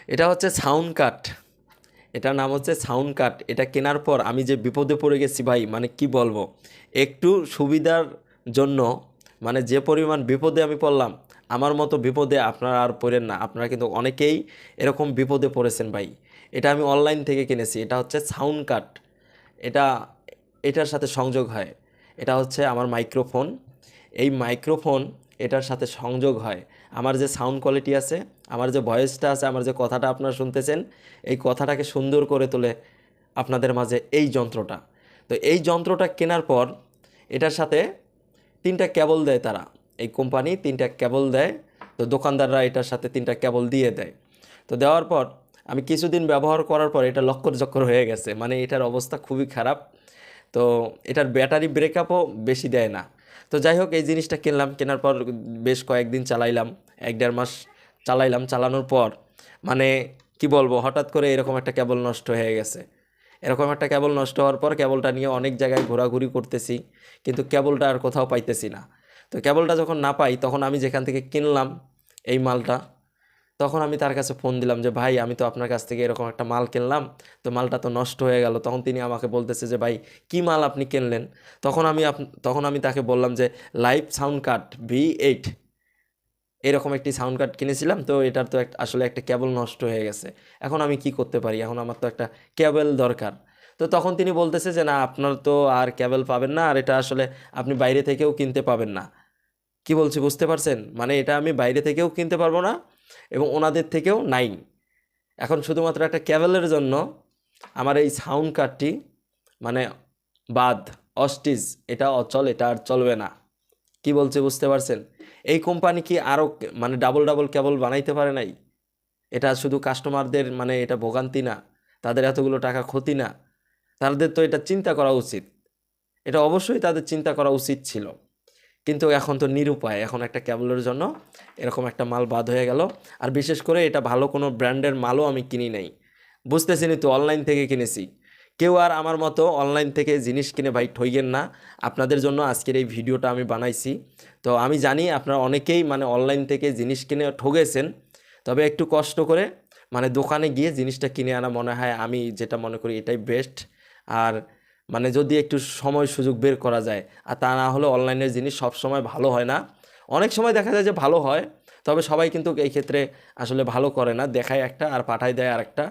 এটা হচ্ছে সাউন্ড কাট। এটার নাম হচ্ছে সাউন্ড কাট। এটা কেনার পর আমি যে বিপদে পড়ে গেছি ভাই, মানে কি বলবো। একটু সুবিধার জন্য মানে যে পরিমাণ বিপদে আমি পড়লাম, আমার মতো বিপদে আপনারা আর পড়েন না। আপনারা কিন্তু অনেকেই এরকম বিপদে পড়েছেন ভাই। এটা আমি অনলাইন থেকে কিনেছি। এটা হচ্ছে সাউন্ড কাট। এটা এটার সাথে সংযোগ হয়। এটা হচ্ছে আমার মাইক্রোফোন। এই মাইক্রোফোন এটার সাথে সংযোগ হয়। আমার যে সাউন্ড কোয়ালিটি আছে, আমার যে ভয়েসটা আছে, আমার যে কথাটা আপনারা শুনতেছেন, এই কথাটাকে সুন্দর করে তোলে আপনাদের মাঝে এই যন্ত্রটা। তো এই যন্ত্রটা কেনার পর এটার সাথে 3টা কেবল দেয় তারা। এই কোম্পানি 3টা কেবল দেয়। তো দোকানদাররা এটার সাথে 3টা কেবল দিয়ে দেয়। তো দেওয়ার পর আমি কিছুদিন ব্যবহার করার পর এটা লক্কর জক্কর হয়ে গেছে, মানে এটার অবস্থা খুবই খারাপ। তো এটার ব্যাটারি ব্রেকআপও বেশি দেয় না। তো যাই হোক, এই জিনিসটা কিনলাম। কেনার পর বেশ কয়েকদিন চালাইলাম, 1-1.5 মাস চালাইলাম। চালানোর পর মানে কি বলবো, হঠাৎ করে এরকম একটা কেবল নষ্ট হয়ে গেছে। এরকম একটা কেবল নষ্ট হওয়ার পর কেবলটা নিয়ে অনেক জায়গায় ঘোরাঘুরি করতেছি, কিন্তু কেবলটা আর কোথাও পাইতেছি না। তো কেবলটা যখন না পাই, তখন আমি যেখান থেকে কিনলাম এই মালটা, তখন আমি তার কাছে ফোন দিলাম যে ভাই, আমি তো আপনার কাছ থেকে এরকম একটা মাল কিনলাম, তো মালটা তো নষ্ট হয়ে গেল। তখন তিনি আমাকে বলতেছে যে ভাই, কি মাল আপনি কিনলেন? তখন আমি তাকে বললাম যে লাইভ সাউন্ড কার্ড V8 এরকম একটি সাউন্ড কার্ড কিনেছিলাম। তো এটার তো আসলে একটা কেবল নষ্ট হয়ে গেছে। এখন আমি কি করতে পারি? এখন আমার তো একটা কেবল দরকার। তো তখন তিনি বলতেছে যে না, আপনার তো আর কেবল পাবেন না, আর এটা আসলে আপনি বাইরে থেকেও কিনতে পাবেন না। কি বলছি বুঝতে পারছেন? মানে এটা আমি বাইরে থেকেও কিনতে পারবো না এবং ওনাদের থেকেও নাই। এখন শুধুমাত্র একটা কেবলের জন্য আমার এই সাউন্ড কার্ডটি মানে বাদ, অস্টিজ, এটা অচল, এটা আর চলবে না। কি বলছে বুঝতে পারছেন? এই কোম্পানি কি আরও মানে ডাবল ডাবল কেবল বানাইতে পারে নাই? এটা শুধু কাস্টমারদের মানে এটা ভোগান্তি না? তাদের এতগুলো টাকা ক্ষতি না? তাদের তো এটা চিন্তা করা উচিত। এটা অবশ্যই তাদের চিন্তা করা উচিত ছিল। কিন্তু এখন তো নিরুপায়। এখন একটা কেবলের জন্য এরকম একটা মাল বাদ হয়ে গেল। আর বিশেষ করে এটা ভালো কোনো ব্র্যান্ডের মালও আমি কিনি নাই। বুঝতেছিনি তো, অনলাইন থেকে কিনেছি। কেউ আর আমার মতো অনলাইন থেকে জিনিস কিনে ভাই ঠইগেন না। আপনাদের জন্য আজকের এই ভিডিওটা আমি বানাইছি। তো আমি জানি আপনারা অনেকেই মানে অনলাইন থেকে জিনিস কিনে ঠগেছেন। তবে একটু কষ্ট করে মানে দোকানে গিয়ে জিনিসটা কিনে আনা মনে হয়, আমি যেটা মনে করি এটাই বেস্ট। আর মানে যদি একটু সময় সুযোগ বের করা যায়, আর তা না হলে অনলাইনের জিনিস সব সময় ভালো হয় না। অনেক সময় দেখা যায় যে ভালো হয়, তবে সবাই কিন্তু এই ক্ষেত্রে আসলে ভালো করে না। দেখায় একটা আর পাঠায় দেয় আরেকটা।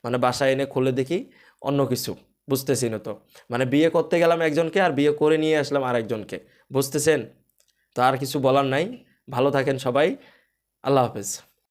মানে বাসায় এনে খুলে দেখি অন্য কিছু। বুঝতেছি না তো, মানে বিয়ে করতে গেলাম একজনকে আর বিয়ে করে নিয়ে আসলাম আরেকজনকে। বুঝতেছেন? তো আর কিছু বলার নাই। ভালো থাকেন সবাই। আল্লাহ হাফেজ।